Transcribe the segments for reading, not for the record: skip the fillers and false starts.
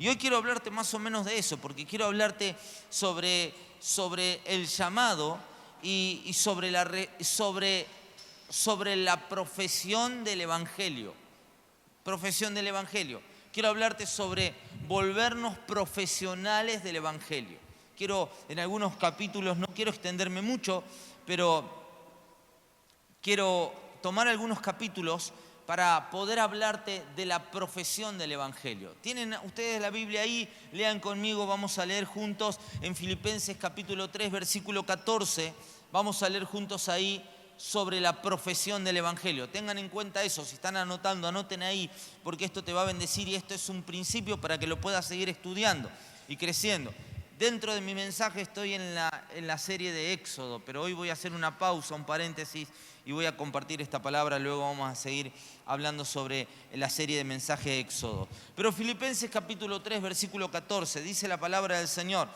Y hoy quiero hablarte más o menos de eso, porque quiero hablarte sobre el llamado y sobre la profesión del Evangelio. Profesión del Evangelio. Quiero hablarte sobre volvernos profesionales del Evangelio. Quiero, en algunos capítulos, no quiero extenderme mucho, pero quiero tomar algunos capítulos para poder hablarte de la profesión del Evangelio. ¿Tienen ustedes la Biblia ahí? Lean conmigo, vamos a leer juntos en Filipenses capítulo 3, versículo 14. Vamos a leer juntos ahí sobre la profesión del Evangelio. Tengan en cuenta eso, si están anotando, anoten ahí, porque esto te va a bendecir y esto es un principio para que lo puedas seguir estudiando y creciendo. Dentro de mi mensaje estoy en la serie de Éxodo, pero hoy voy a hacer una pausa, un paréntesis, y voy a compartir esta palabra. Luego vamos a seguir hablando sobre la serie de mensaje de Éxodo. Pero Filipenses capítulo 3, versículo 14, dice la palabra del Señor: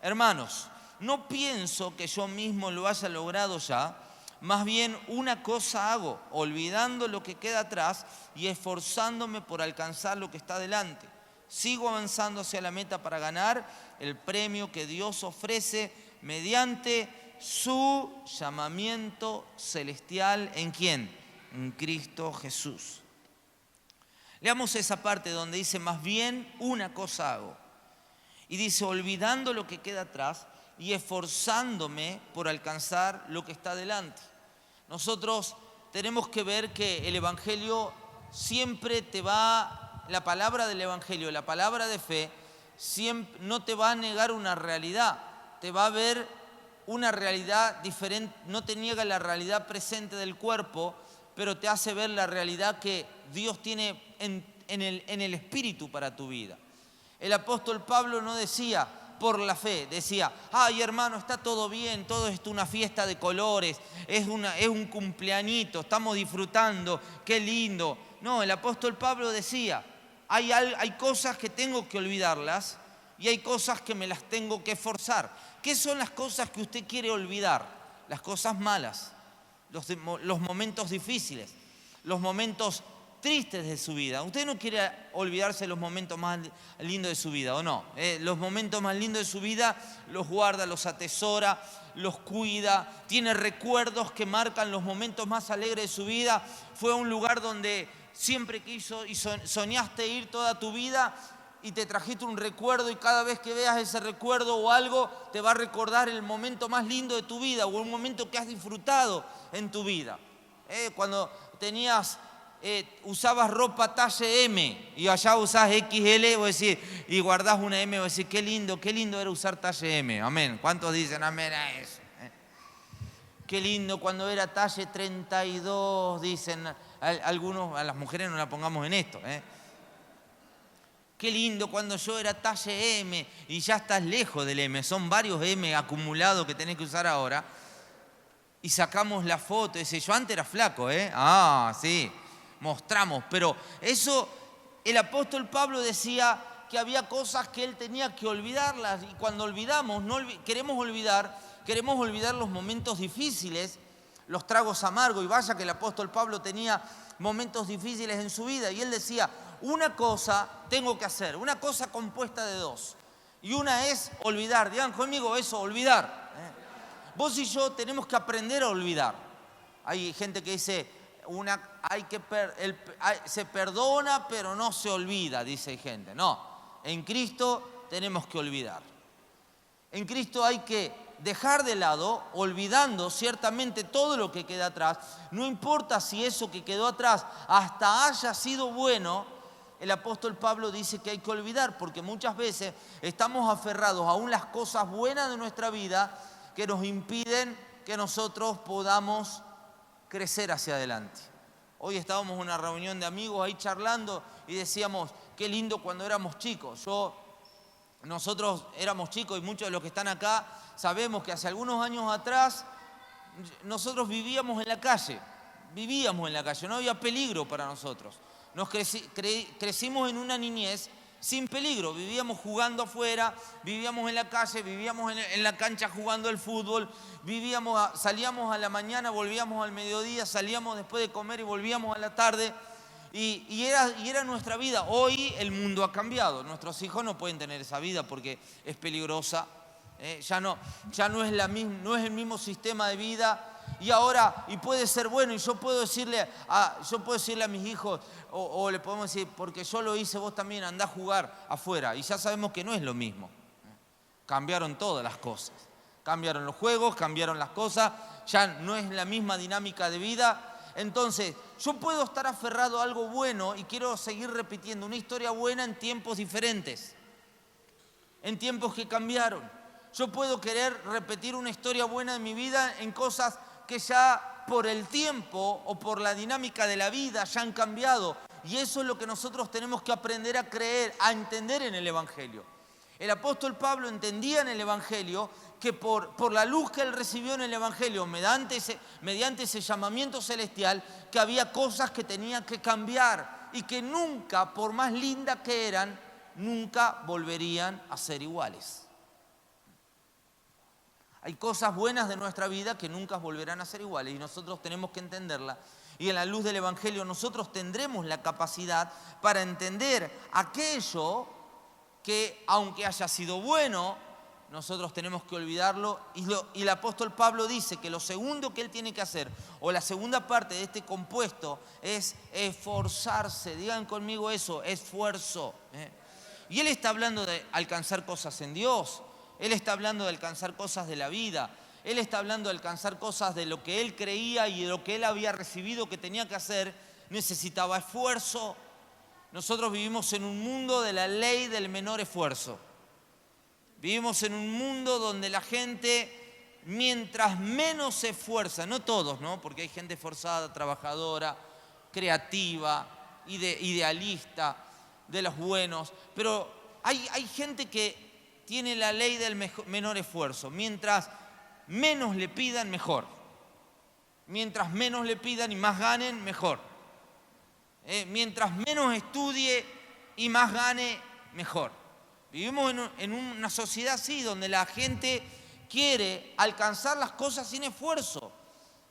hermanos, no pienso que yo mismo lo haya logrado ya, más bien una cosa hago, olvidando lo que queda atrás y esforzándome por alcanzar lo que está delante. Sigo avanzando hacia la meta para ganar el premio que Dios ofrece mediante su llamamiento celestial. ¿En quién? En Cristo Jesús. Leamos esa parte donde dice: más bien una cosa hago. Y dice: olvidando lo que queda atrás y esforzándome por alcanzar lo que está delante. Nosotros tenemos que ver que el Evangelio siempre te va... La palabra del Evangelio, la palabra de fe, siempre no te va a negar una realidad, te va a ver una realidad diferente, no te niega la realidad presente del cuerpo, pero te hace ver la realidad que Dios tiene en el espíritu para tu vida. El apóstol Pablo no decía por la fe, decía: ay hermano, está todo bien, todo es una fiesta de colores, es un cumpleañito, estamos disfrutando, qué lindo. No, el apóstol Pablo decía: hay cosas que tengo que olvidarlas y hay cosas que me las tengo que esforzar. ¿Qué son las cosas que usted quiere olvidar? Las cosas malas, los momentos difíciles, los momentos tristes de su vida. Usted no quiere olvidarse de los momentos más lindos de su vida, ¿o no? Los momentos más lindos de su vida los guarda, los atesora, los cuida, tiene recuerdos que marcan los momentos más alegres de su vida. Fue a un lugar donde siempre quiso y soñaste ir toda tu vida y te trajiste un recuerdo, y cada vez que veas ese recuerdo o algo te va a recordar el momento más lindo de tu vida o un momento que has disfrutado en tu vida. Cuando usabas ropa talla M y allá usás XL, vos decís, y guardás una M, vos decís: qué lindo era usar talla M. Amén. ¿Cuántos dicen amén a eso? Qué lindo cuando era talla 32, dicen algunos. A las mujeres no la pongamos en esto. Qué lindo cuando yo era talla M, y ya estás lejos del M. Son varios M acumulados que tenés que usar ahora. Y sacamos la foto y dice: yo antes era flaco, Ah, sí, mostramos. Pero eso, el apóstol Pablo decía que había cosas que él tenía que olvidarlas. Y cuando olvidamos, queremos olvidar los momentos difíciles, los tragos amargos. Y vaya que el apóstol Pablo tenía momentos difíciles en su vida. Y él decía: una cosa tengo que hacer, una cosa compuesta de dos. Y una es olvidar. Digan conmigo eso: olvidar. Vos y yo tenemos que aprender a olvidar. Hay gente que dice: se perdona pero no se olvida, dice gente. No, en Cristo tenemos que olvidar. En Cristo hay que dejar de lado, olvidando ciertamente todo lo que queda atrás. No importa si eso que quedó atrás hasta haya sido bueno. El apóstol Pablo dice que hay que olvidar, porque muchas veces estamos aferrados aún las cosas buenas de nuestra vida que nos impiden que nosotros podamos crecer hacia adelante. Hoy estábamos en una reunión de amigos ahí charlando y decíamos: qué lindo cuando éramos chicos. Nosotros éramos chicos, y muchos de los que están acá sabemos que hace algunos años atrás nosotros vivíamos en la calle, no había peligro para nosotros. Crecimos en una niñez sin peligro, vivíamos jugando afuera, vivíamos en la calle, vivíamos en la cancha jugando al fútbol, salíamos a la mañana, volvíamos al mediodía, salíamos después de comer y volvíamos a la tarde. Y era nuestra vida. Hoy el mundo ha cambiado. Nuestros hijos no pueden tener esa vida porque es peligrosa. Ya no es no es el mismo sistema de vida. Y puede ser bueno, y yo puedo decirle a mis hijos, o le podemos decir, porque yo lo hice, vos también andá a jugar afuera. Y ya sabemos que no es lo mismo. Cambiaron todas las cosas. Cambiaron los juegos, cambiaron las cosas. Ya no es la misma dinámica de vida. Entonces, yo puedo estar aferrado a algo bueno y quiero seguir repitiendo una historia buena en tiempos diferentes, en tiempos que cambiaron. Yo puedo querer repetir una historia buena de mi vida en cosas que ya por el tiempo o por la dinámica de la vida ya han cambiado. Y eso es lo que nosotros tenemos que aprender a creer, a entender en el Evangelio. El apóstol Pablo entendía en el Evangelio que por la luz que él recibió en el Evangelio, mediante ese llamamiento celestial, que había cosas que tenían que cambiar y que nunca, por más lindas que eran, nunca volverían a ser iguales. Hay cosas buenas de nuestra vida que nunca volverán a ser iguales y nosotros tenemos que entenderla. Y en la luz del Evangelio nosotros tendremos la capacidad para entender aquello que, aunque haya sido bueno, nosotros tenemos que olvidarlo. Y el apóstol Pablo dice que lo segundo que él tiene que hacer, o la segunda parte de este compuesto, es esforzarse. Digan conmigo eso, esfuerzo. Y él está hablando de alcanzar cosas en Dios. Él está hablando de alcanzar cosas de la vida. Él está hablando de alcanzar cosas de lo que él creía y de lo que él había recibido que tenía que hacer. Necesitaba esfuerzo. Nosotros vivimos en un mundo de la ley del menor esfuerzo. Vivimos en un mundo donde la gente, mientras menos se esfuerza, no todos, ¿no? Porque hay gente esforzada, trabajadora, creativa, idealista, de los buenos, pero hay gente que tiene la ley del menor esfuerzo. Mientras menos le pidan, mejor. Mientras menos le pidan y más ganen, mejor. Mientras menos estudie y más gane, mejor. Vivimos en una sociedad así, donde la gente quiere alcanzar las cosas sin esfuerzo.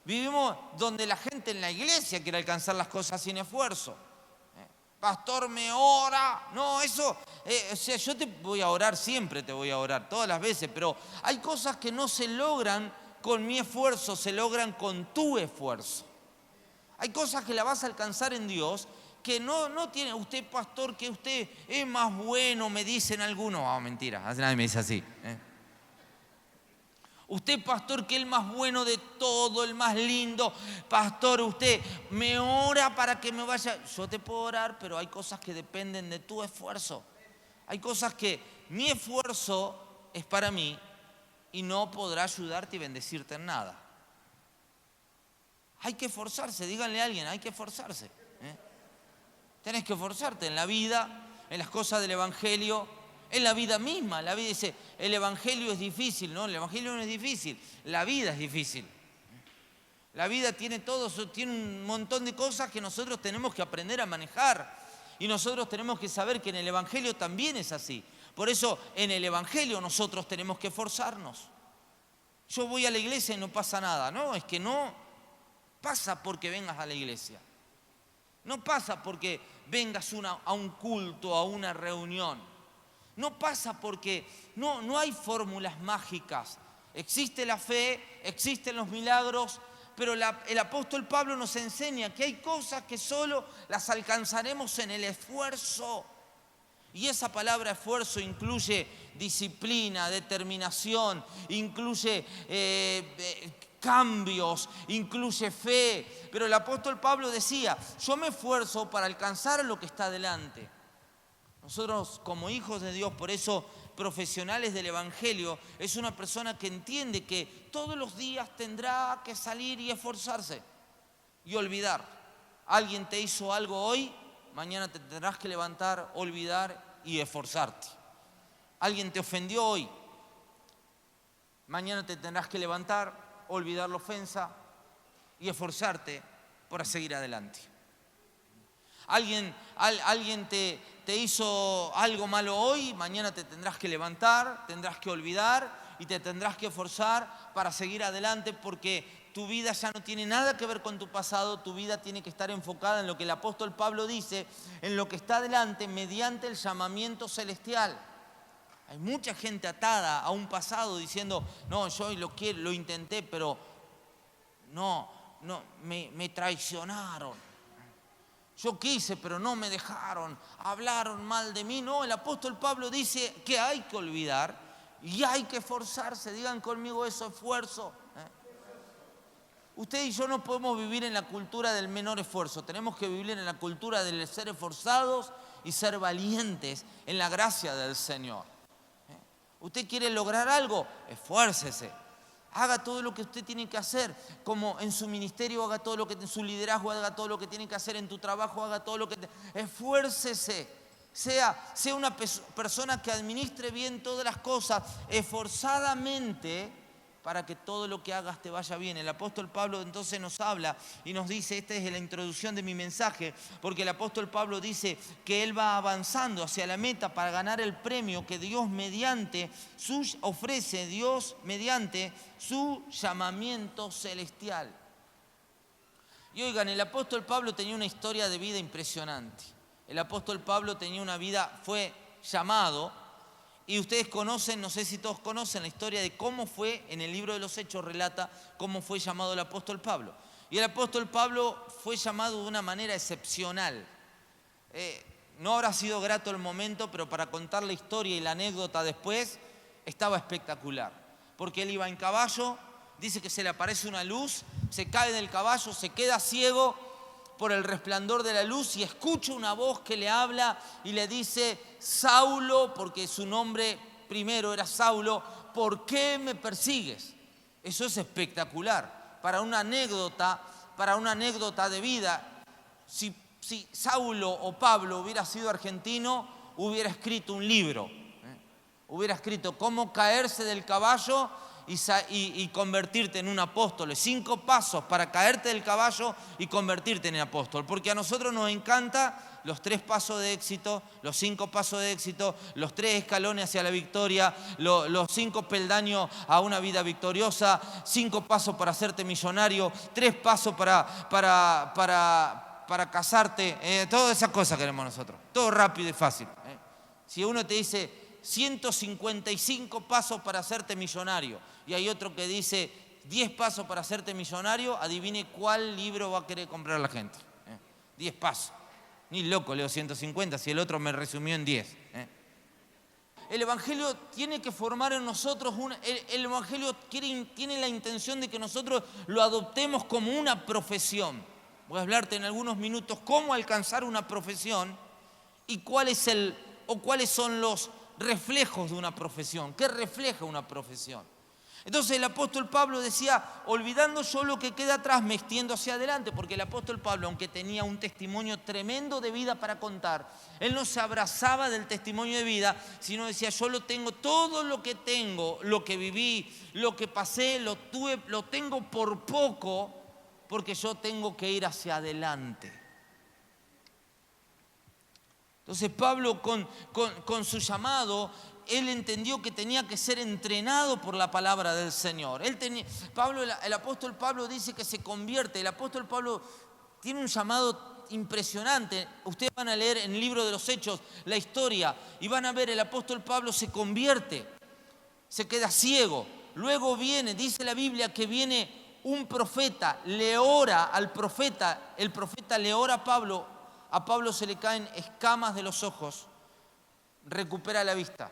Vivimos donde la gente en la iglesia quiere alcanzar las cosas sin esfuerzo. Pastor, me ora. No, eso, yo te voy a orar siempre, te voy a orar, todas las veces, pero hay cosas que no se logran con mi esfuerzo, se logran con tu esfuerzo. Hay cosas que la vas a alcanzar en Dios que no tiene usted, pastor, que usted es más bueno, me dicen algunos. Ah, mentira, nadie me dice así. Usted, pastor, que es el más bueno de todo, el más lindo. Pastor, usted me ora para que me vaya. Yo te puedo orar, pero hay cosas que dependen de tu esfuerzo. Hay cosas que mi esfuerzo es para mí y no podrá ayudarte y bendecirte en nada. Hay que esforzarse, díganle a alguien, hay que esforzarse. Tenés que esforzarte en la vida, en las cosas del Evangelio, en la vida misma. La vida dice, el Evangelio es difícil, ¿no? El Evangelio no es difícil, la vida es difícil. La vida tiene tiene un montón de cosas que nosotros tenemos que aprender a manejar. Y nosotros tenemos que saber que en el Evangelio también es así. Por eso en el Evangelio nosotros tenemos que esforzarnos. Yo voy a la iglesia y no pasa nada. No, es que no pasa porque vengas a la iglesia. No pasa porque vengas a un culto, a una reunión. No pasa porque no hay fórmulas mágicas. Existe la fe, existen los milagros, pero el apóstol Pablo nos enseña que hay cosas que solo las alcanzaremos en el esfuerzo. Y esa palabra esfuerzo incluye disciplina, determinación, incluye cambios, incluye fe. Pero el apóstol Pablo decía, yo me esfuerzo para alcanzar lo que está delante. Nosotros como hijos de Dios, por eso profesionales del Evangelio, es una persona que entiende que todos los días tendrá que salir y esforzarse y olvidar. Alguien te hizo algo hoy, mañana te tendrás que levantar, olvidar y esforzarte. Alguien te ofendió hoy, mañana te tendrás que levantar, olvidar la ofensa y esforzarte para seguir adelante. Alguien te hizo algo malo hoy, mañana te tendrás que levantar, tendrás que olvidar y te tendrás que esforzar para seguir adelante porque tu vida ya no tiene nada que ver con tu pasado, tu vida tiene que estar enfocada en lo que el apóstol Pablo dice, en lo que está delante mediante el llamamiento celestial. Hay mucha gente atada a un pasado diciendo, no, yo lo intenté, pero me traicionaron. Yo quise, pero no me dejaron, hablaron mal de mí. No, el apóstol Pablo dice que hay que olvidar y hay que esforzarse. Digan conmigo eso, esfuerzo. Usted y yo no podemos vivir en la cultura del menor esfuerzo. Tenemos que vivir en la cultura del ser esforzados y ser valientes en la gracia del Señor. ¿Usted quiere lograr algo? Esfuércese. Haga todo lo que usted tiene que hacer, como en su ministerio, haga todo lo que en su liderazgo, haga todo lo que tiene que hacer en tu trabajo, haga todo lo que... Esfuércese. Sea una persona que administre bien todas las cosas, esforzadamente, para que todo lo que hagas te vaya bien. El apóstol Pablo entonces nos habla y nos dice, esta es la introducción de mi mensaje, porque el apóstol Pablo dice que él va avanzando hacia la meta para ganar el premio que Dios ofrece mediante su llamamiento celestial. Y oigan, el apóstol Pablo tenía una historia de vida impresionante. El apóstol Pablo fue llamado. Y ustedes conocen, no sé si todos conocen la historia de cómo fue, en el libro de los Hechos relata cómo fue llamado el apóstol Pablo. Y el apóstol Pablo fue llamado de una manera excepcional. No habrá sido grato el momento, pero para contar la historia y la anécdota después, estaba espectacular. Porque él iba en caballo, dice que se le aparece una luz, se cae del caballo, se queda ciego por el resplandor de la luz y escucha una voz que le habla y le dice, Saulo, porque su nombre primero era Saulo, ¿por qué me persigues? Eso es espectacular. Para una anécdota de vida, si Saulo o Pablo hubiera sido argentino, hubiera escrito un libro. Hubiera escrito cómo caerse del caballo y convertirte en un apóstol. 5 pasos para caerte del caballo y convertirte en apóstol. Porque a nosotros nos encanta los 3 pasos de éxito, los 5 pasos de éxito, los 3 escalones hacia la victoria, los 5 peldaños a una vida victoriosa, 5 pasos para hacerte millonario, 3 pasos para casarte, todas esas cosas queremos nosotros. Todo rápido y fácil. Si uno te dice 155 pasos para hacerte millonario y hay otro que dice 10 pasos para hacerte millonario, adivine cuál libro va a querer comprar la gente. 10 pasos. Ni loco leo 150 si el otro me resumió en 10. El Evangelio tiene que formar en nosotros, el Evangelio tiene la intención de que nosotros lo adoptemos como una profesión. Voy a hablarte en algunos minutos cómo alcanzar una profesión y cuáles son los reflejos de una profesión. ¿Qué refleja una profesión? Entonces el apóstol Pablo decía, olvidando yo lo que queda atrás, me extiendo hacia adelante, porque el apóstol Pablo, aunque tenía un testimonio tremendo de vida para contar, él no se abrazaba del testimonio de vida, sino decía, yo lo tengo, todo lo que tengo, lo que viví, lo que pasé, lo tengo por poco, porque yo tengo que ir hacia adelante. Entonces Pablo con su llamado, él entendió que tenía que ser entrenado por la palabra del Señor. El apóstol Pablo dice que se convierte. El apóstol Pablo tiene un llamado impresionante. Ustedes van a leer en el libro de los Hechos la historia y van a ver el apóstol Pablo se convierte, se queda ciego. Luego dice la Biblia que viene un profeta, le ora al profeta, el profeta le ora a Pablo se le caen escamas de los ojos, recupera la vista.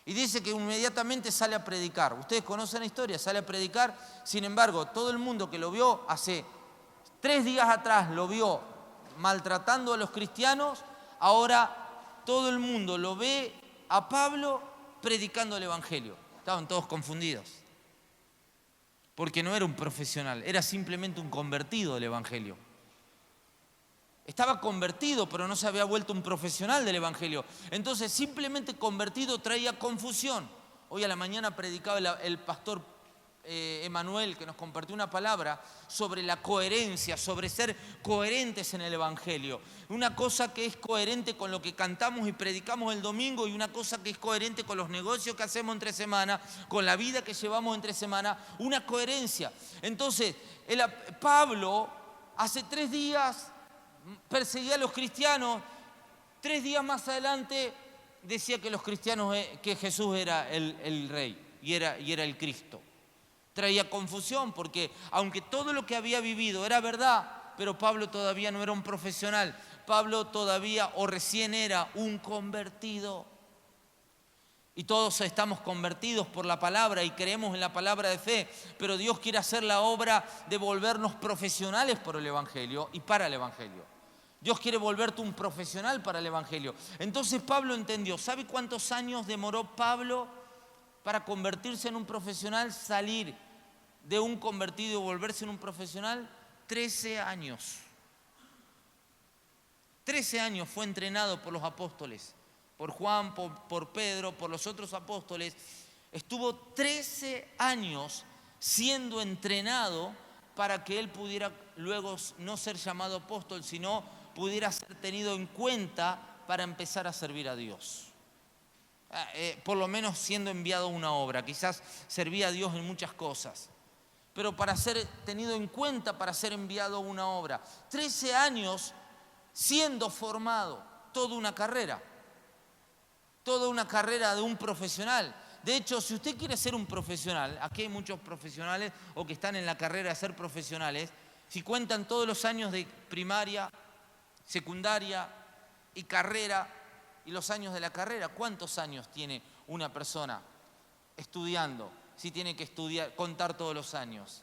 Y dice que inmediatamente sale a predicar. Ustedes conocen la historia, sale a predicar. Sin embargo, todo el mundo que lo vio hace 3 días atrás, lo vio maltratando a los cristianos, ahora todo el mundo lo ve a Pablo predicando el Evangelio. Estaban todos confundidos. Porque no era un profesional, era simplemente un convertido del Evangelio. Estaba convertido, pero no se había vuelto un profesional del Evangelio. Entonces, simplemente convertido traía confusión. Hoy a la mañana predicaba el pastor Emanuel, que nos compartió una palabra sobre la coherencia, sobre ser coherentes en el Evangelio. Una cosa que es coherente con lo que cantamos y predicamos el domingo y una cosa que es coherente con los negocios que hacemos entre semana, con la vida que llevamos entre semana, una coherencia. Entonces, Pablo hace 3 días perseguía a los cristianos, 3 días más adelante decía que los cristianos, que Jesús era el rey y era el Cristo. Traía confusión porque aunque todo lo que había vivido era verdad, pero Pablo todavía no era un profesional. Pablo todavía o recién era un convertido. Y todos estamos convertidos por la palabra y creemos en la palabra de fe, pero Dios quiere hacer la obra de volvernos profesionales por el Evangelio y para el Evangelio. Dios quiere volverte un profesional para el Evangelio. Entonces Pablo entendió. ¿Sabe cuántos años demoró Pablo para convertirse en un profesional, salir de un convertido y volverse en un profesional? 13 años. 13 años fue entrenado por los apóstoles, por Juan, por Pedro, por los otros apóstoles. Estuvo 13 años siendo entrenado para que él pudiera luego no ser llamado apóstol, sino pudiera ser tenido en cuenta para empezar a servir a Dios. Por lo menos siendo enviado a una obra. Quizás servía a Dios en muchas cosas, pero para ser tenido en cuenta, para ser enviado a una obra. 13 años siendo formado, toda una carrera de un profesional. De hecho, si usted quiere ser un profesional, aquí hay muchos profesionales o que están en la carrera de ser profesionales, si cuentan todos los años de primaria, secundaria y carrera, y los años de la carrera, ¿cuántos años tiene una persona estudiando? Si tiene que estudiar, contar todos los años.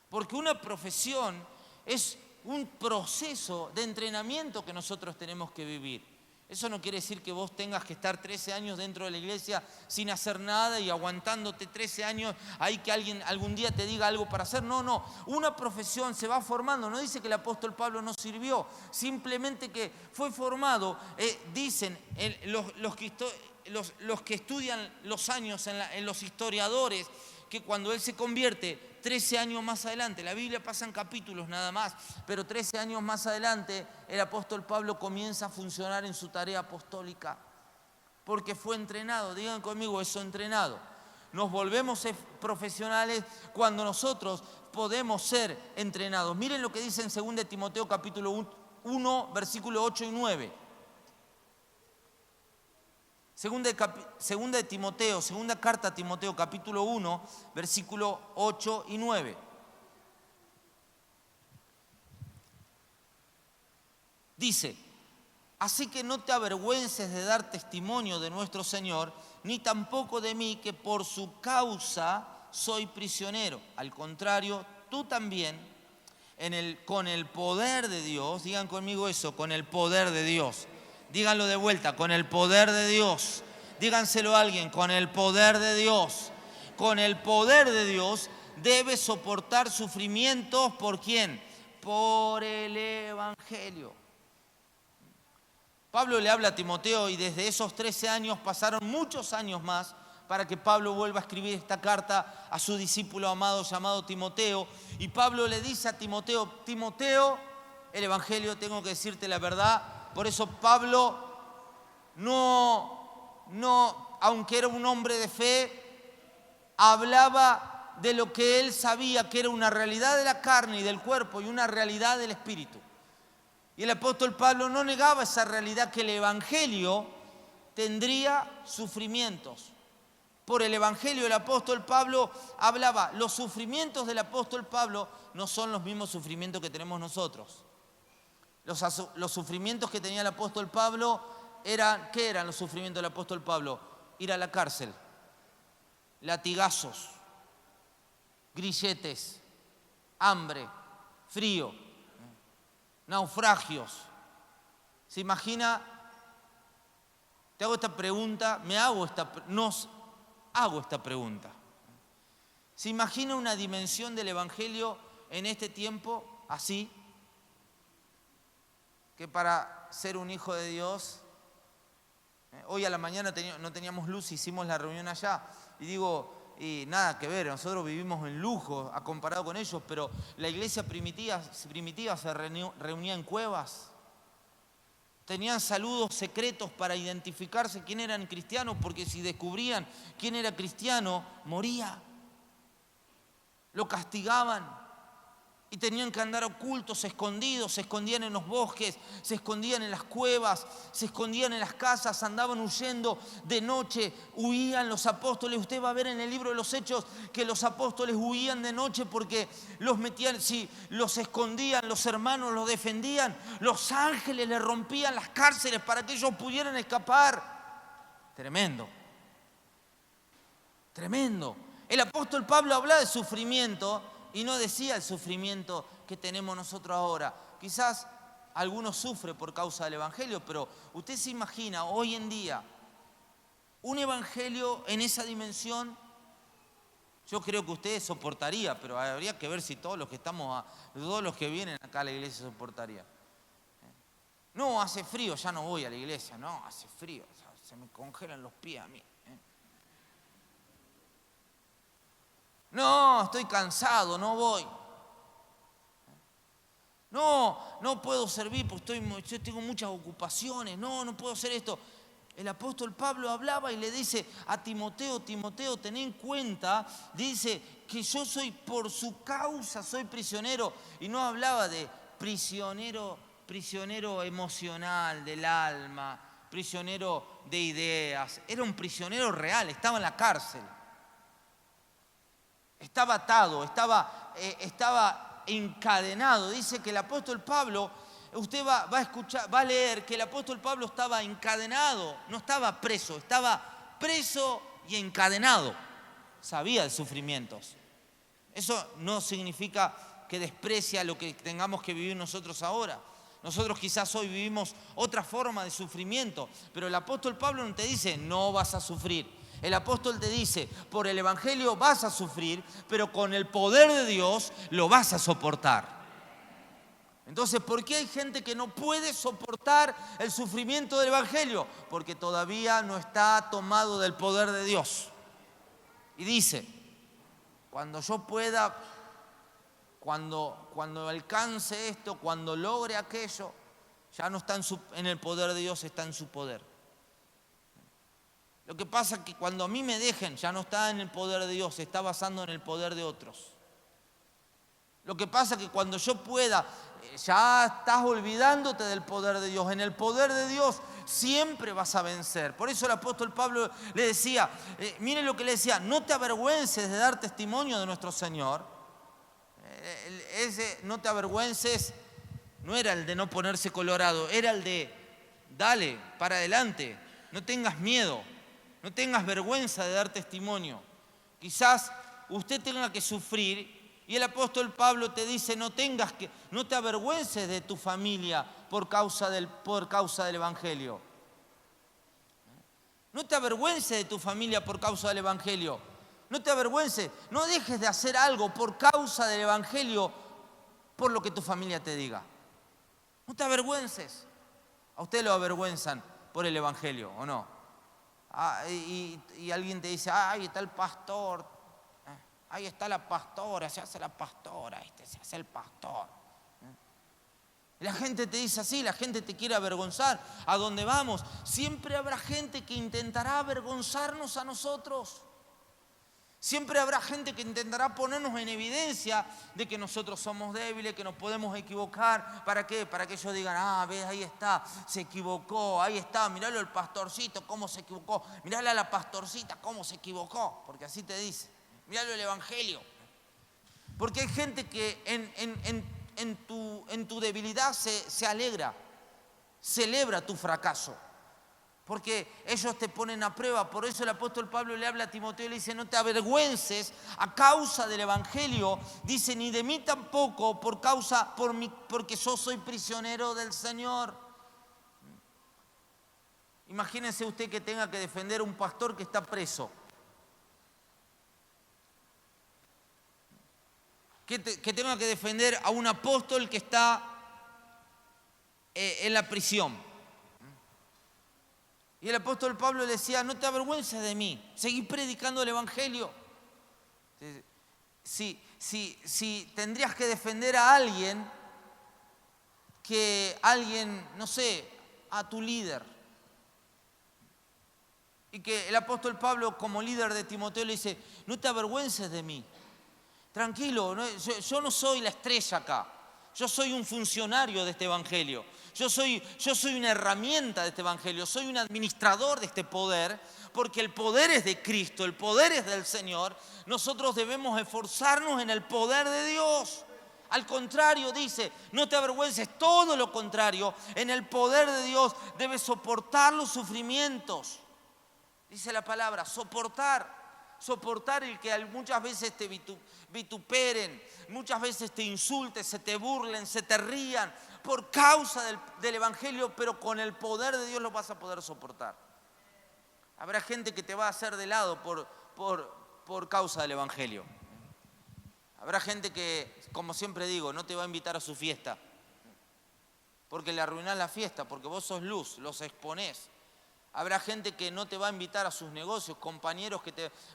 Porque una profesión es un proceso de entrenamiento que nosotros tenemos que vivir. Eso no quiere decir que vos tengas que estar 13 años dentro de la iglesia sin hacer nada y aguantándote 13 años ahí que alguien algún día te diga algo para hacer. No. Una profesión se va formando. No dice que el apóstol Pablo no sirvió, simplemente que fue formado. Dicen los que estudian los años en los historiadores que cuando él se convierte 13 años más adelante, la Biblia pasa en capítulos nada más, pero 13 años más adelante el apóstol Pablo comienza a funcionar en su tarea apostólica, porque fue entrenado. Digan conmigo, eso entrenado. Nos volvemos profesionales cuando nosotros podemos ser entrenados. Miren lo que dice en 2 Timoteo capítulo 1, versículo 8 y 9. Segunda carta a Timoteo, capítulo 1, versículo 8 y 9. Dice: así que no te avergüences de dar testimonio de nuestro Señor, ni tampoco de mí, que por su causa soy prisionero. Al contrario, tú también, con el poder de Dios, digan conmigo eso, con el poder de Dios. Díganlo de vuelta, con el poder de Dios. Díganselo a alguien, con el poder de Dios. Con el poder de Dios debes soportar sufrimientos. ¿Por quién? Por el Evangelio. Pablo le habla a Timoteo y desde esos 13 años pasaron muchos años más para que Pablo vuelva a escribir esta carta a su discípulo amado llamado Timoteo. Y Pablo le dice a Timoteo: Timoteo, el Evangelio, tengo que decirte la verdad. Por eso Pablo aunque era un hombre de fe, hablaba de lo que él sabía que era una realidad de la carne y del cuerpo y una realidad del espíritu. Y el apóstol Pablo no negaba esa realidad, que el Evangelio tendría sufrimientos. Por el Evangelio el apóstol Pablo hablaba. Los sufrimientos del apóstol Pablo no son los mismos sufrimientos que tenemos nosotros. Los sufrimientos que tenía el apóstol Pablo eran, ¿qué eran los sufrimientos del apóstol Pablo? Ir a la cárcel, latigazos, grilletes, hambre, frío, naufragios. ¿Se imagina? Te hago esta pregunta, nos hago esta pregunta. ¿Se imagina una dimensión del Evangelio en este tiempo así? Que para ser un hijo de Dios, hoy a la mañana no teníamos luz, hicimos la reunión allá, y digo, y nada que ver, nosotros vivimos en lujo a comparado con ellos, pero la iglesia primitiva se reunía en cuevas. Tenían saludos secretos para identificarse quién eran cristianos, porque si descubrían quién era cristiano, moría. Lo castigaban y tenían que andar ocultos, escondidos, se escondían en los bosques, se escondían en las cuevas, se escondían en las casas, andaban huyendo de noche, huían los apóstoles. Usted va a ver en el libro de los Hechos que los apóstoles huían de noche porque los metían, si los escondían, los hermanos los defendían, los ángeles les rompían las cárceles para que ellos pudieran escapar. Tremendo, tremendo. El apóstol Pablo habla de sufrimiento y no decía el sufrimiento que tenemos nosotros ahora. Quizás algunos sufren por causa del evangelio, pero usted se imagina hoy en día un evangelio en esa dimensión. Yo creo que usted soportaría, pero habría que ver si todos los que vienen acá a la iglesia soportarían. No, hace frío, ya no voy a la iglesia. No, hace frío, se me congelan los pies a mí. No, estoy cansado, no voy. No puedo servir porque yo tengo muchas ocupaciones. No puedo hacer esto. El apóstol Pablo hablaba y le dice a Timoteo, ten en cuenta, dice que yo soy por su causa, soy prisionero. Y no hablaba de prisionero emocional del alma, prisionero de ideas. Era un prisionero real, estaba en la cárcel. Estaba atado, estaba encadenado. Dice que el apóstol Pablo, usted va a leer que el apóstol Pablo estaba encadenado, no estaba preso, estaba preso y encadenado. Sabía de sufrimientos. Eso no significa que desprecia lo que tengamos que vivir nosotros ahora. Nosotros quizás hoy vivimos otra forma de sufrimiento, pero el apóstol Pablo no te dice, no vas a sufrir. El apóstol te dice, por el evangelio vas a sufrir, pero con el poder de Dios lo vas a soportar. Entonces, ¿por qué hay gente que no puede soportar el sufrimiento del evangelio? Porque todavía no está tomado del poder de Dios. Y dice, cuando yo pueda, cuando alcance esto, cuando logre aquello, ya no está en el poder de Dios, está en su poder. Lo que pasa es que cuando a mí me dejen, ya no está en el poder de Dios, se está basando en el poder de otros. Lo que pasa es que cuando yo pueda, ya estás olvidándote del poder de Dios. En el poder de Dios siempre vas a vencer. Por eso el apóstol Pablo le decía, miren lo que le decía, no te avergüences de dar testimonio de nuestro Señor. Ese no te avergüences no era el de no ponerse colorado, era el de dale, para adelante, no tengas miedo. No tengas vergüenza de dar testimonio. Quizás usted tenga que sufrir y el apóstol Pablo te dice no te avergüences de tu familia por causa del evangelio. No te avergüences de tu familia por causa del evangelio. No te avergüences, no dejes de hacer algo por causa del evangelio por lo que tu familia te diga. No te avergüences. A usted lo avergüenzan por el evangelio, ¿o no? Y alguien te dice, ahí está el pastor, ahí está la pastora, se hace la pastora, se hace el pastor. La gente te dice así, la gente te quiere avergonzar. ¿A dónde vamos? Siempre habrá gente que intentará avergonzarnos a nosotros. Siempre habrá gente que intentará ponernos en evidencia de que nosotros somos débiles, que nos podemos equivocar. ¿Para qué? Para que ellos digan, ves, ahí está, se equivocó, ahí está, miralo el pastorcito, cómo se equivocó, mirala a la pastorcita, cómo se equivocó, porque así te dice, miralo el evangelio. Porque hay gente que en tu debilidad se alegra, celebra tu fracaso. Porque ellos te ponen a prueba. Por eso el apóstol Pablo le habla a Timoteo y le dice, no te avergüences a causa del evangelio. Dice, ni de mí tampoco porque yo soy prisionero del Señor. Imagínense usted que tenga que defender a un pastor que está preso. Que tenga que defender a un apóstol que está en la prisión. Y el apóstol Pablo le decía, no te avergüences de mí, seguí predicando el evangelio. Si tendrías que defender a alguien, no sé, a tu líder, y que el apóstol Pablo como líder de Timoteo le dice, no te avergüences de mí, tranquilo, yo no soy la estrella acá, yo soy un funcionario de este evangelio, yo soy una herramienta de este evangelio, soy un administrador de este poder, porque el poder es de Cristo, el poder es del Señor. Nosotros debemos esforzarnos en el poder de Dios. Al contrario, dice, no te avergüences, todo lo contrario, en el poder de Dios debes soportar los sufrimientos. Dice la palabra, soportar el que muchas veces te vituperen, muchas veces te insulten, se te burlen, se te rían por causa del evangelio, pero con el poder de Dios lo vas a poder soportar. Habrá gente que te va a hacer de lado por causa del evangelio. Habrá gente que, como siempre digo, no te va a invitar a su fiesta, porque le arruinás la fiesta, porque vos sos luz, los exponés. Habrá gente que no te va a invitar a sus negocios, compañeros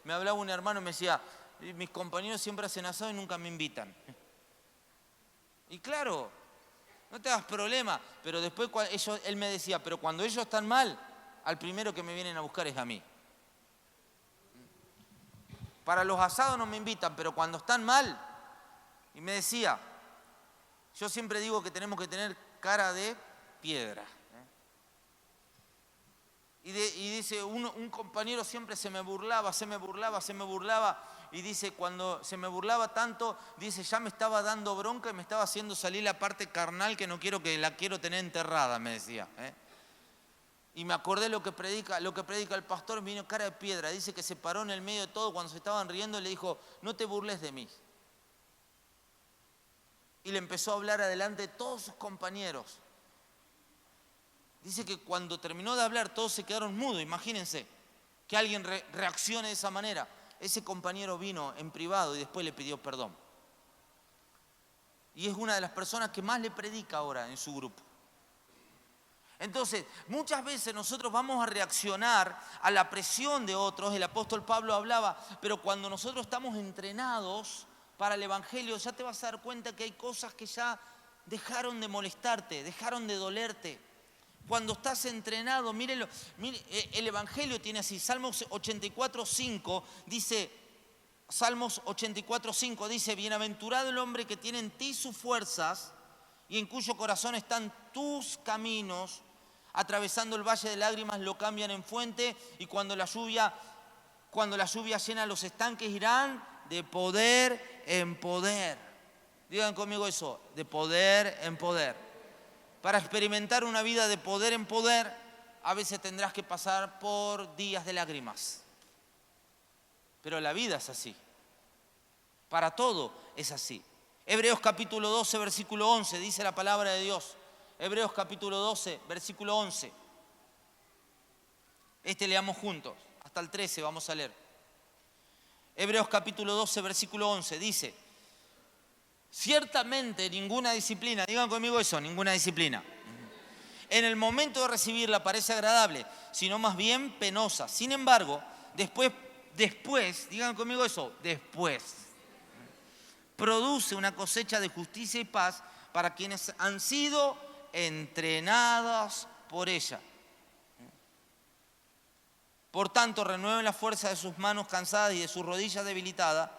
me hablaba un hermano y me decía, mis compañeros siempre hacen asado y nunca me invitan. Y claro, no te hagas problema, pero después él me decía, pero cuando ellos están mal, al primero que me vienen a buscar es a mí. Para los asados no me invitan, pero cuando están mal, y me decía, yo siempre digo que tenemos que tener cara de piedra. Y dice, un compañero siempre se me burlaba, y dice, cuando se me burlaba tanto, dice, ya me estaba dando bronca y me estaba haciendo salir la parte carnal que la quiero tener enterrada, me decía. Y me acordé lo que predica el pastor, me vino cara de piedra, dice que se paró en el medio de todo cuando se estaban riendo y le dijo, no te burles de mí. Y le empezó a hablar adelante de todos sus compañeros. Dice que cuando terminó de hablar todos se quedaron mudos, imagínense, que alguien reaccione de esa manera. Ese compañero vino en privado y después le pidió perdón. Y es una de las personas que más le predica ahora en su grupo. Entonces, muchas veces nosotros vamos a reaccionar a la presión de otros, el apóstol Pablo hablaba, pero cuando nosotros estamos entrenados para el evangelio, ya te vas a dar cuenta que hay cosas que ya dejaron de molestarte, dejaron de dolerte. Cuando estás entrenado, mire, el evangelio tiene así, Salmos 84:5 dice, bienaventurado el hombre que tiene en ti sus fuerzas y en cuyo corazón están tus caminos, atravesando el valle de lágrimas lo cambian en fuente y cuando la lluvia llena los estanques irán de poder en poder. Digan conmigo eso, de poder en poder. Para experimentar una vida de poder en poder, a veces tendrás que pasar por días de lágrimas. Pero la vida es así. Para todo es así. Hebreos capítulo 12, versículo 11, dice la palabra de Dios. Hebreos capítulo 12, versículo 11. Leamos juntos. Hasta el 13 vamos a leer. Hebreos capítulo 12, versículo 11, dice, ciertamente ninguna disciplina, digan conmigo eso, ninguna disciplina, en el momento de recibirla parece agradable, sino más bien penosa. Sin embargo, después, digan conmigo eso, después, produce una cosecha de justicia y paz para quienes han sido entrenados por ella. Por tanto, renueven la fuerza de sus manos cansadas y de sus rodillas debilitadas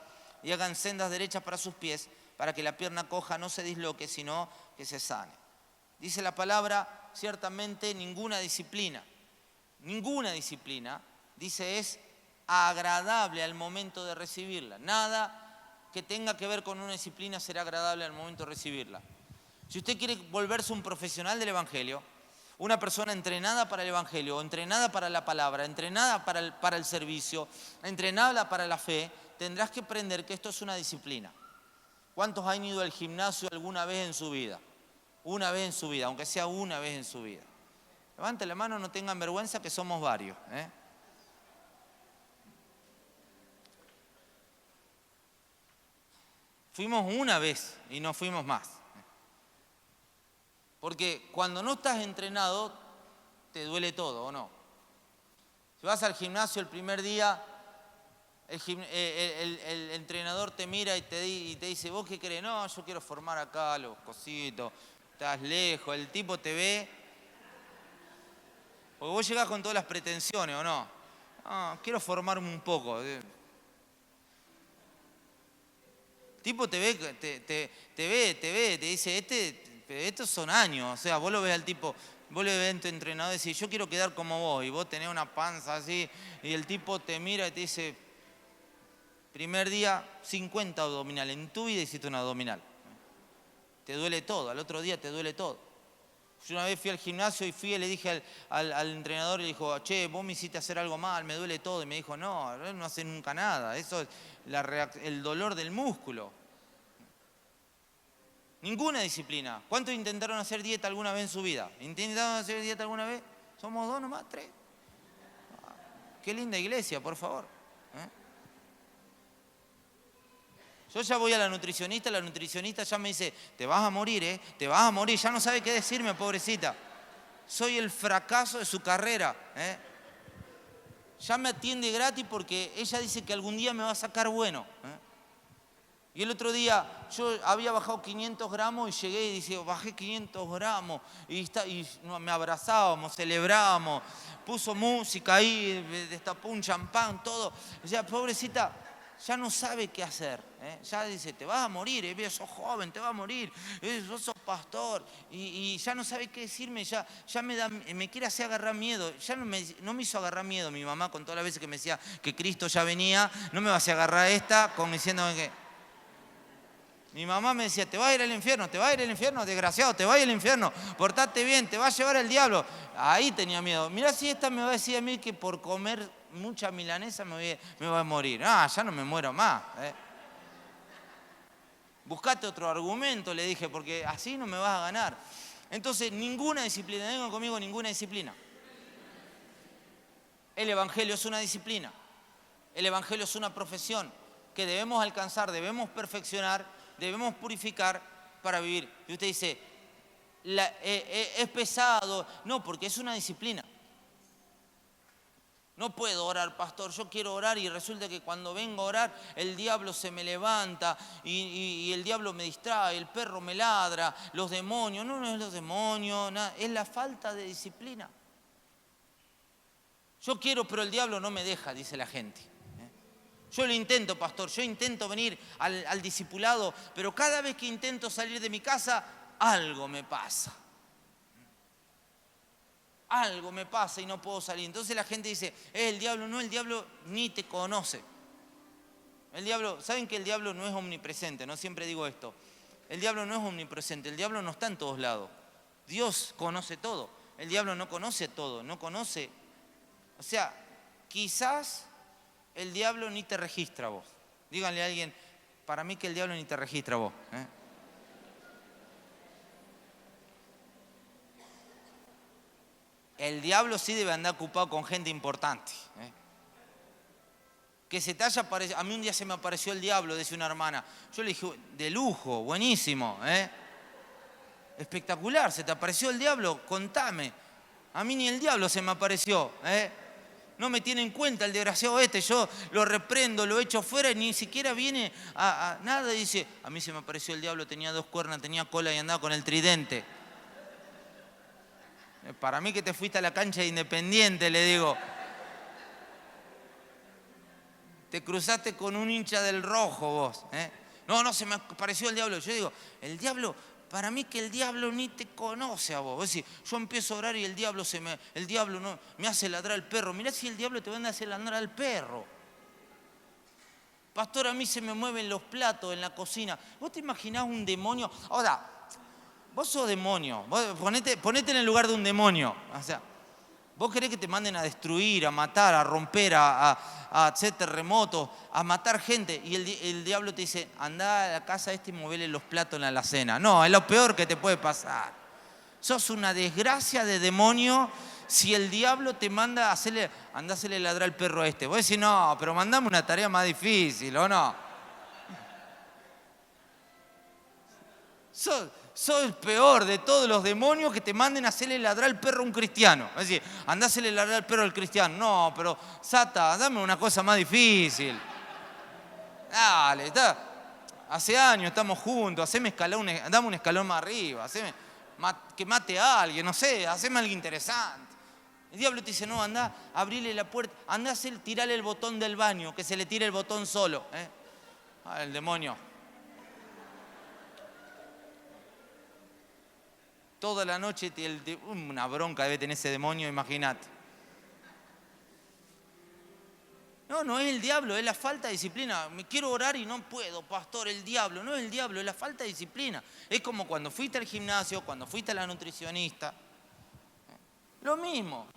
y hagan sendas derechas para sus pies, para que la pierna coja no se disloque, sino que se sane. Dice la palabra, ciertamente ninguna disciplina, dice, es agradable al momento de recibirla. Nada que tenga que ver con una disciplina será agradable al momento de recibirla. Si usted quiere volverse un profesional del evangelio, una persona entrenada para el evangelio, entrenada para la palabra, entrenada para el servicio, entrenada para la fe, tendrás que aprender que esto es una disciplina. ¿Cuántos han ido al gimnasio alguna vez en su vida? Una vez en su vida, aunque sea una vez en su vida. Levanten la mano, no tengan vergüenza que somos varios. Fuimos una vez y no fuimos más. Porque cuando no estás entrenado, te duele todo, ¿o no? Si vas al gimnasio el primer día, el entrenador te mira y te dice, ¿vos qué querés? No, yo quiero formar acá los cositos, estás lejos, el tipo te ve, porque vos llegás con todas las pretensiones, ¿o no? No, quiero formarme un poco. El tipo te ve, te dice, estos son años, o sea, vos lo ves al tipo, vos le ves a tu entrenador y decís, yo quiero quedar como vos, y vos tenés una panza así, y el tipo te mira y te dice, primer día, 50 abdominales, en tu vida hiciste un abdominal. Te duele todo, al otro día te duele todo. Yo una vez fui al gimnasio y le dije al entrenador, y le dijo, che, vos me hiciste hacer algo mal, me duele todo. Y me dijo, no hace nunca nada, eso es el dolor del músculo. Ninguna disciplina. ¿Cuántos intentaron hacer dieta alguna vez en su vida? ¿Intentaron hacer dieta alguna vez? Somos 2 nomás, 3. Qué linda iglesia, por favor. Yo ya voy a la nutricionista ya me dice, te vas a morir, te vas a morir. Ya no sabe qué decirme, pobrecita. Soy el fracaso de su carrera. Ya me atiende gratis porque ella dice que algún día me va a sacar bueno. Y el otro día yo había bajado 500 gramos y llegué y dice, bajé 500 gramos. Y me abrazábamos, celebrábamos, puso música ahí, destapó un champán, todo. O sea, pobrecita, ya no sabe qué hacer. Ya dice, te vas a morir, sos joven, te vas a morir, vos sos pastor. Y ya no sabe qué decirme, ya me quiere hacer agarrar miedo. Ya no me hizo agarrar miedo mi mamá con todas las veces que me decía que Cristo ya venía. No me va a hacer agarrar esta con diciéndome que... Mi mamá me decía, te vas a ir al infierno, desgraciado, te vas a ir al infierno, portate bien, te va a llevar el diablo. Ahí tenía miedo. Mirá si esta me va a decir a mí que por comer mucha milanesa me voy a morir. Ah, ya no me muero más. Buscate otro argumento, le dije, porque así no me vas a ganar. Entonces, ninguna disciplina, vengan conmigo, ninguna disciplina. El Evangelio es una disciplina. El Evangelio es una profesión que debemos alcanzar, debemos perfeccionar, debemos purificar para vivir. Y usted dice, es pesado. No, porque es una disciplina. No puedo orar, pastor, yo quiero orar y resulta que cuando vengo a orar el diablo se me levanta y el diablo me distrae, el perro me ladra, los demonios. No es los demonios, nada, es la falta de disciplina. Yo quiero, pero el diablo no me deja, dice la gente. Yo lo intento, pastor, yo intento venir al discipulado, pero cada vez que intento salir de mi casa, algo me pasa. Algo me pasa y no puedo salir. Entonces la gente dice, el diablo, no, el diablo ni te conoce. El diablo, ¿saben que el diablo no es omnipresente? No siempre digo esto. El diablo no es omnipresente, el diablo no está en todos lados. Dios conoce todo. El diablo no conoce todo, no conoce. O sea, quizás el diablo ni te registra a vos. Díganle a alguien, para mí que el diablo ni te registra a vos. El diablo sí debe andar ocupado con gente importante. Que se te haya aparecido. A mí un día se me apareció el diablo, decía una hermana. Yo le dije, de lujo, buenísimo. Espectacular, se te apareció el diablo, contame. A mí ni el diablo se me apareció. No me tiene en cuenta el desgraciado este, yo lo reprendo, lo echo fuera y ni siquiera viene a nada y dice, a mí se me apareció el diablo, tenía 2 cuernas, tenía cola y andaba con el tridente. Para mí que te fuiste a la cancha de Independiente, le digo. Te cruzaste con un hincha del Rojo vos. No, se me apareció el diablo. Yo digo, el diablo, para mí que el diablo ni te conoce a vos. Es decir, yo empiezo a orar y el diablo no, me hace ladrar el perro. Mirá si el diablo te va a hacer ladrar al perro. Pastor, a mí se me mueven los platos en la cocina. ¿Vos te imaginás un demonio? Ahora, vos sos demonio. Vos ponete en el lugar de un demonio. O sea, vos querés que te manden a destruir, a matar, a romper, a hacer terremotos, a matar gente. Y el diablo te dice, andá a la casa y movele los platos en la alacena. No, es lo peor que te puede pasar. Sos una desgracia de demonio si el diablo te manda a andá a hacerle ladrar al perro este. Vos decís, no, pero mandame una tarea más difícil, ¿o no? Sos el peor de todos los demonios que te manden a hacerle ladrar al perro a un cristiano. Es decir, andá a hacerle ladrar al perro al cristiano. No, pero Sata, dame una cosa más difícil. Dale, hace años estamos juntos, dame un escalón más arriba, que mate a alguien, no sé, haceme algo interesante. El diablo te dice, no, andá, abrile la puerta, andá a tirarle el botón del baño, que se le tire el botón solo. El demonio. Toda la noche, una bronca debe tener ese demonio, imagínate. No es el diablo, es la falta de disciplina. Me quiero orar y no puedo, pastor, el diablo. No es el diablo, es la falta de disciplina. Es como cuando fuiste al gimnasio, cuando fuiste a la nutricionista. Lo mismo.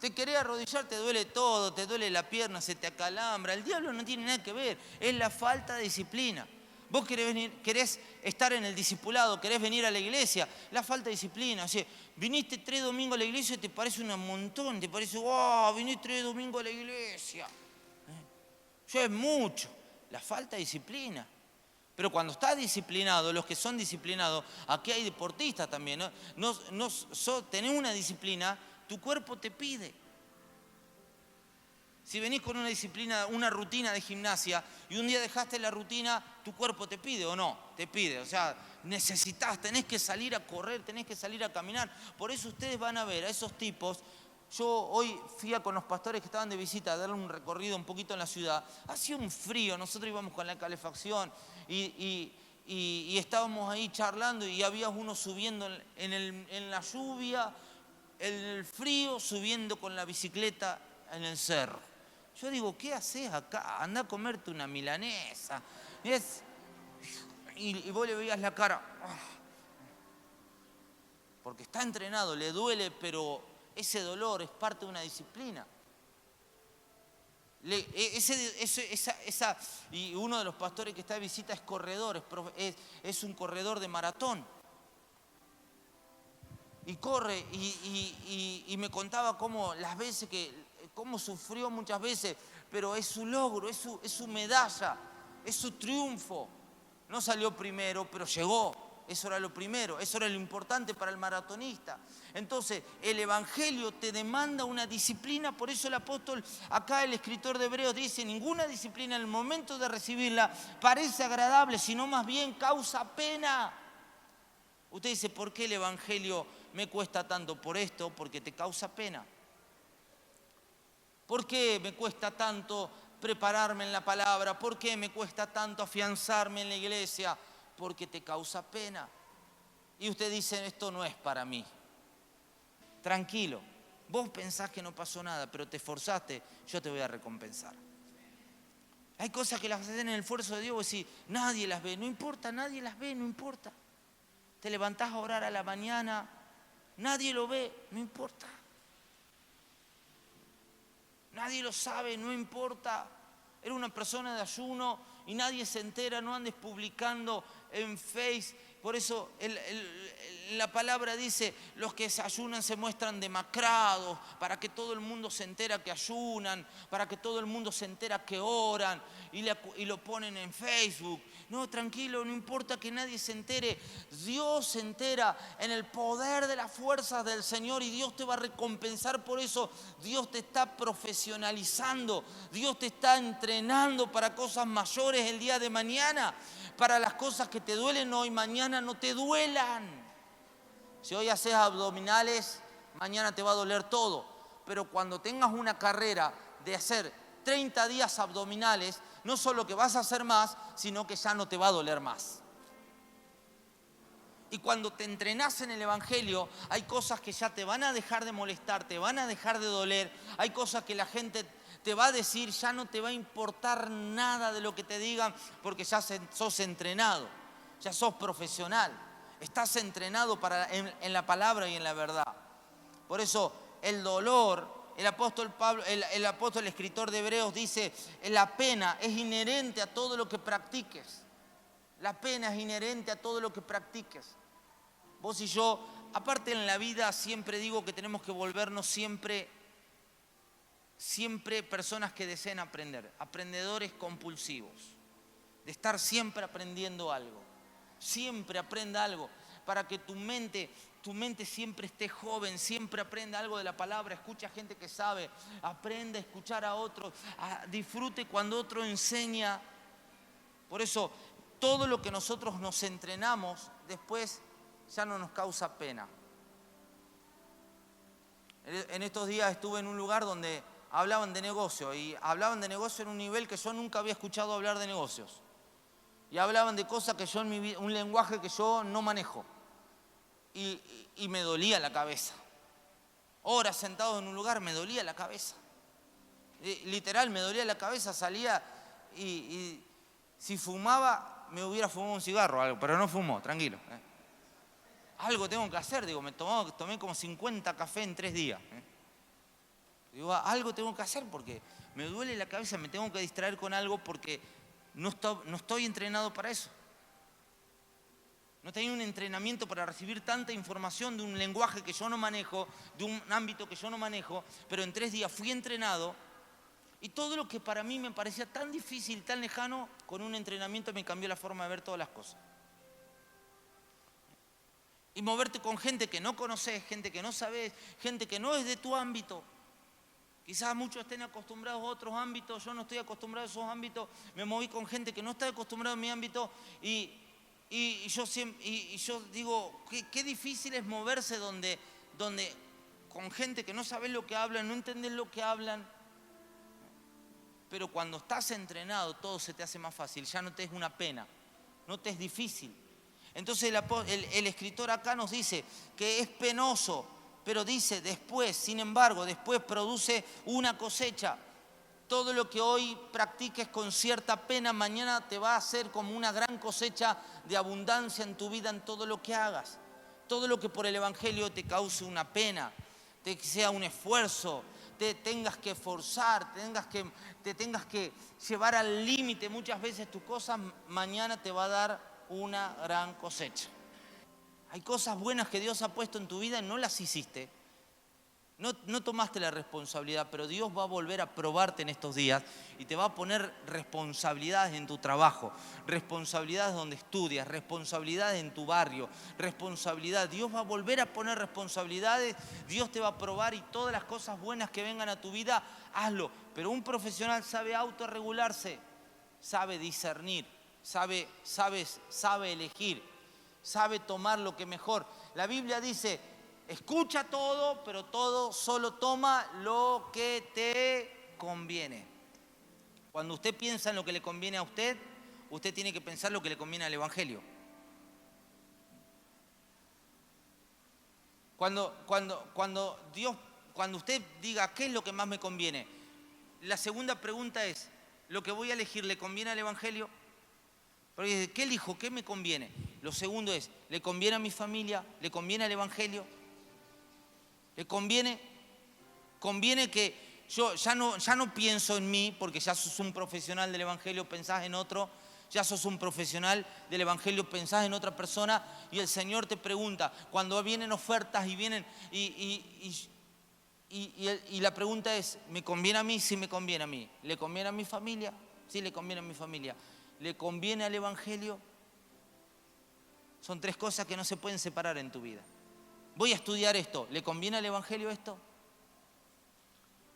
Te querés arrodillar, te duele todo, te duele la pierna, se te acalambra. El diablo no tiene nada que ver, es la falta de disciplina. Vos querés estar en el discipulado, querés venir a la iglesia, la falta de disciplina. O sea, viniste 3 domingos a la iglesia y te parece un montón, te parece, wow, viniste 3 domingos a la iglesia. Ya es mucho, la falta de disciplina. Pero cuando estás disciplinado, los que son disciplinados, aquí hay deportistas también, ¿no? Tenés una disciplina, tu cuerpo te pide. Si venís con una disciplina, una rutina de gimnasia y un día dejaste la rutina, tu cuerpo te pide o no, te pide. O sea, tenés que salir a correr, tenés que salir a caminar. Por eso ustedes van a ver a esos tipos. Yo hoy fui con los pastores que estaban de visita a darle un recorrido un poquito en la ciudad. Hacía un frío, nosotros íbamos con la calefacción y estábamos ahí charlando y había uno subiendo en la lluvia, en el frío, subiendo con la bicicleta en el cerro. Yo digo, ¿qué haces acá? Andá a comerte una milanesa. Y vos le veías la cara. Porque está entrenado, le duele, pero ese dolor es parte de una disciplina. Y uno de los pastores que está de visita es corredor, es un corredor de maratón. Y corre y me contaba cómo sufrió muchas veces, pero es su logro, es su medalla, es su triunfo. No salió primero, pero llegó. Eso era lo primero, eso era lo importante para el maratonista. Entonces, el Evangelio te demanda una disciplina, por eso el apóstol, acá el escritor de Hebreos dice, ninguna disciplina en el momento de recibirla parece agradable, sino más bien causa pena. Usted dice, ¿por qué el Evangelio me cuesta tanto? Por esto, porque te causa pena. ¿Por qué me cuesta tanto prepararme en la palabra? ¿Por qué me cuesta tanto afianzarme en la iglesia? Porque te causa pena. Y usted dice, esto no es para mí. Tranquilo, vos pensás que no pasó nada, pero te esforzaste, yo te voy a recompensar. Hay cosas que las hacen en el esfuerzo de Dios, vos decís, nadie las ve, no importa, nadie las ve, no importa. Te levantás a orar a la mañana, nadie lo ve, no importa. Nadie lo sabe, no importa. Era una persona de ayuno y nadie se entera, no andes publicando en Facebook. Por eso la palabra dice, los que se ayunan se muestran demacrados, para que todo el mundo se entera que ayunan, para que todo el mundo se entera que oran y lo ponen en Facebook. No, tranquilo, no importa que nadie se entere. Dios se entera en el poder de las fuerzas del Señor y Dios te va a recompensar por eso. Dios te está profesionalizando, Dios te está entrenando para cosas mayores el día de mañana, para las cosas que te duelen hoy, mañana no te duelan. Si hoy haces abdominales, mañana te va a doler todo. Pero cuando tengas una carrera de hacer 30 días abdominales, no solo que vas a hacer más, sino que ya no te va a doler más. Y cuando te entrenás en el Evangelio, hay cosas que ya te van a dejar de molestar, te van a dejar de doler. Hay cosas que la gente te va a decir, ya no te va a importar nada de lo que te digan, porque ya sos entrenado, ya sos profesional. Estás entrenado en la palabra y en la verdad. Por eso el dolor, el apóstol Pablo, el escritor de Hebreos dice, la pena es inherente a todo lo que practiques. La pena es inherente a todo lo que practiques. Vos y yo, aparte en la vida siempre digo que tenemos que volvernos siempre personas que deseen aprender, aprendedores compulsivos, de estar siempre aprendiendo algo. Siempre aprenda algo, para que tu mente siempre esté joven, siempre aprenda algo de la palabra, escucha a gente que sabe, aprenda a escuchar a otros, disfrute cuando otro enseña. Por eso, todo lo que nosotros nos entrenamos, después ya no nos causa pena. En estos días estuve en un lugar donde hablaban de negocio, y hablaban de negocio en un nivel que yo nunca había escuchado hablar de negocios. Y hablaban de cosas que yo en mi vida, un lenguaje que yo no manejo. Y me dolía la cabeza. Horas sentado en un lugar me dolía la cabeza. Literal, me dolía la cabeza, salía y si fumaba, me hubiera fumado un cigarro o algo, pero no fumó, tranquilo. Algo tengo que hacer, digo, tomé como 50 cafés en 3 días. Digo, algo tengo que hacer porque me duele la cabeza, me tengo que distraer con algo porque no estoy entrenado para eso. No tenía un entrenamiento para recibir tanta información de un lenguaje que yo no manejo, de un ámbito que yo no manejo, pero en 3 días fui entrenado y todo lo que para mí me parecía tan difícil, tan lejano, con un entrenamiento me cambió la forma de ver todas las cosas. Y moverte con gente que no conoces, gente que no sabes, gente que no es de tu ámbito. Quizás muchos estén acostumbrados a otros ámbitos, yo no estoy acostumbrado a esos ámbitos, me moví con gente que no está acostumbrada a mi ámbito y yo digo, qué difícil es moverse donde con gente que no sabes lo que hablan, no entendés lo que hablan, pero cuando estás entrenado todo se te hace más fácil, ya no te es una pena, no te es difícil. Entonces el escritor acá nos dice que es penoso, pero dice después, sin embargo, después produce una cosecha. Todo lo que hoy practiques con cierta pena, mañana te va a hacer como una gran cosecha de abundancia en tu vida, en todo lo que hagas. Todo lo que por el Evangelio te cause una pena, te sea un esfuerzo, te tengas que forzar, te tengas que llevar al límite muchas veces tus cosas, mañana te va a dar una gran cosecha. Hay cosas buenas que Dios ha puesto en tu vida y no las hiciste. No tomaste la responsabilidad, pero Dios va a volver a probarte en estos días y te va a poner responsabilidades en tu trabajo, responsabilidades donde estudias, responsabilidades en tu barrio, responsabilidad. Dios va a volver a poner responsabilidades, Dios te va a probar y todas las cosas buenas que vengan a tu vida, hazlo. Pero un profesional sabe autorregularse, sabe discernir, sabe elegir, sabe tomar lo que mejor. La Biblia dice, escucha todo, pero todo solo toma lo que te conviene. Cuando usted piensa en lo que le conviene a usted, usted tiene que pensar lo que le conviene al Evangelio. Cuando usted diga, ¿qué es lo que más me conviene? La segunda pregunta es, ¿lo que voy a elegir le conviene al Evangelio? Porque, ¿qué elijo? ¿Qué me conviene? Lo segundo es, ¿le conviene a mi familia? ¿Le conviene al Evangelio? ¿Le conviene? Conviene que yo ya no pienso en mí, porque ya sos un profesional del Evangelio, pensás en otro, ya sos un profesional del Evangelio, pensás en otra persona, y el Señor te pregunta, cuando vienen ofertas y vienen, y la pregunta es, ¿me conviene a mí? Sí me conviene a mí. ¿Le conviene a mi familia? Sí le conviene a mi familia. ¿Le conviene al Evangelio? Son 3 cosas que no se pueden separar en tu vida. Voy a estudiar esto, ¿le conviene al Evangelio esto?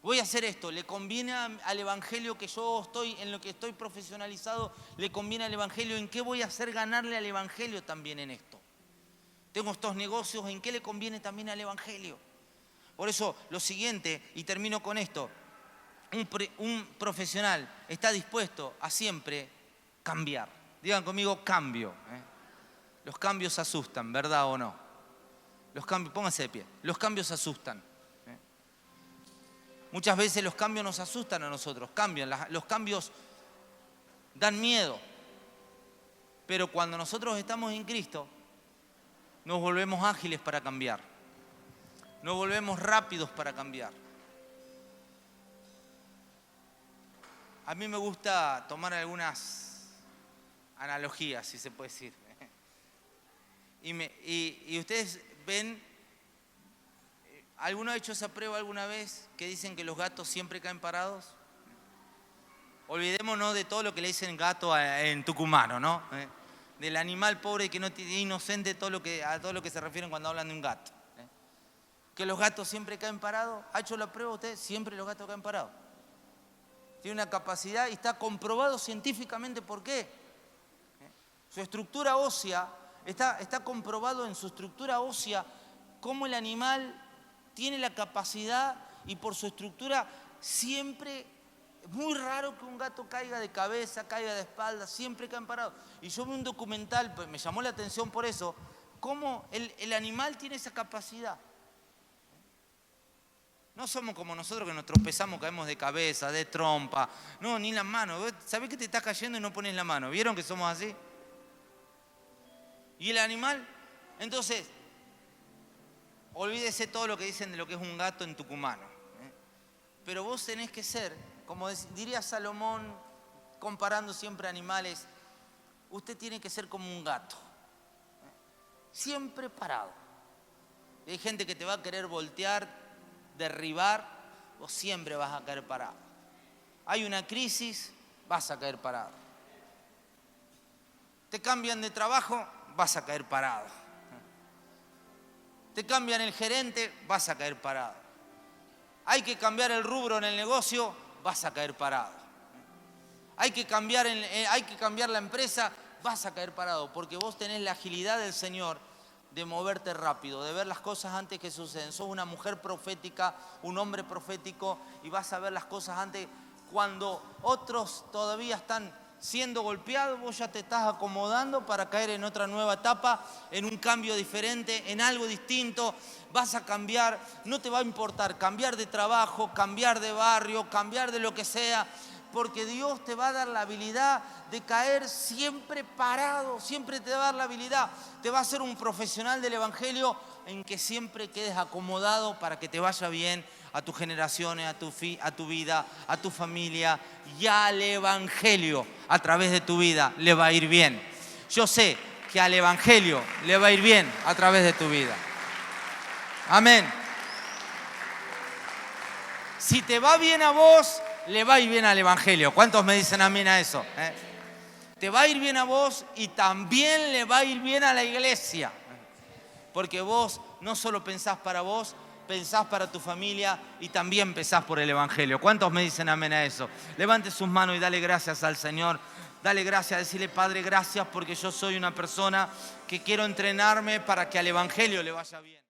Voy a hacer esto, ¿le conviene al Evangelio que yo estoy, en lo que estoy profesionalizado, le conviene al Evangelio? ¿En qué voy a hacer ganarle al Evangelio también en esto? Tengo estos negocios, ¿en qué le conviene también al Evangelio? Por eso, lo siguiente, y termino con esto, un profesional está dispuesto a siempre cambiar. Digan conmigo, cambio. Los cambios asustan, ¿verdad o no? Los cambios, pónganse de pie. Los cambios asustan. Muchas veces los cambios nos asustan a nosotros. Los cambios dan miedo. Pero cuando nosotros estamos en Cristo, nos volvemos ágiles para cambiar. Nos volvemos rápidos para cambiar. A mí me gusta tomar algunas analogías, si se puede decir. Y ustedes ven, ¿alguno ha hecho esa prueba alguna vez que dicen que los gatos siempre caen parados? Olvidémonos de todo lo que le dicen gato en tucumano, ¿no? Del animal pobre que no tiene inocente, a todo lo que se refieren cuando hablan de un gato. Que los gatos siempre caen parados. ¿Ha hecho la prueba usted? Siempre los gatos caen parados. Tiene una capacidad y está comprobado científicamente por qué. Su estructura ósea, está comprobado en su estructura ósea cómo el animal tiene la capacidad y por su estructura siempre, es muy raro que un gato caiga de cabeza, caiga de espalda, siempre caen parados. Y yo vi un documental, pues me llamó la atención por eso, cómo el animal tiene esa capacidad. No somos como nosotros que nos tropezamos, caemos de cabeza, de trompa, no, ni las manos. ¿Sabés que te estás cayendo y no pones la mano? ¿Vieron que somos así? ¿Y el animal? Entonces, olvídese todo lo que dicen de lo que es un gato en tucumano. Pero vos tenés que ser, como diría Salomón, comparando siempre animales, usted tiene que ser como un gato. Siempre parado. Hay gente que te va a querer voltear, derribar, vos siempre vas a caer parado. Hay una crisis, vas a caer parado. Te cambian de trabajo, vas a caer parado. Te cambian el gerente, vas a caer parado. Hay que cambiar el rubro en el negocio, vas a caer parado. Hay que cambiar la empresa, vas a caer parado, porque vos tenés la agilidad del Señor de moverte rápido, de ver las cosas antes que suceden. Sos una mujer profética, un hombre profético, y vas a ver las cosas antes. Cuando otros todavía están siendo golpeados, vos ya te estás acomodando para caer en otra nueva etapa, en un cambio diferente, en algo distinto. Vas a cambiar, no te va a importar cambiar de trabajo, cambiar de barrio, cambiar de lo que sea, porque Dios te va a dar la habilidad de caer siempre parado, siempre te va a dar la habilidad. Te va a hacer un profesional del Evangelio en que siempre quedes acomodado para que te vaya bien a tus generaciones, a tu vida, a tu familia y al Evangelio a través de tu vida le va a ir bien. Yo sé que al Evangelio le va a ir bien a través de tu vida. Amén. Si te va bien a vos, le va a ir bien al Evangelio. ¿Cuántos me dicen amén a eso? Te va a ir bien a vos y también le va a ir bien a la iglesia. Porque vos no solo pensás para vos, pensás para tu familia y también pensás por el Evangelio. ¿Cuántos me dicen amén a eso? Levante sus manos y dale gracias al Señor. Dale gracias, decirle, Padre, gracias porque yo soy una persona que quiero entrenarme para que al Evangelio le vaya bien.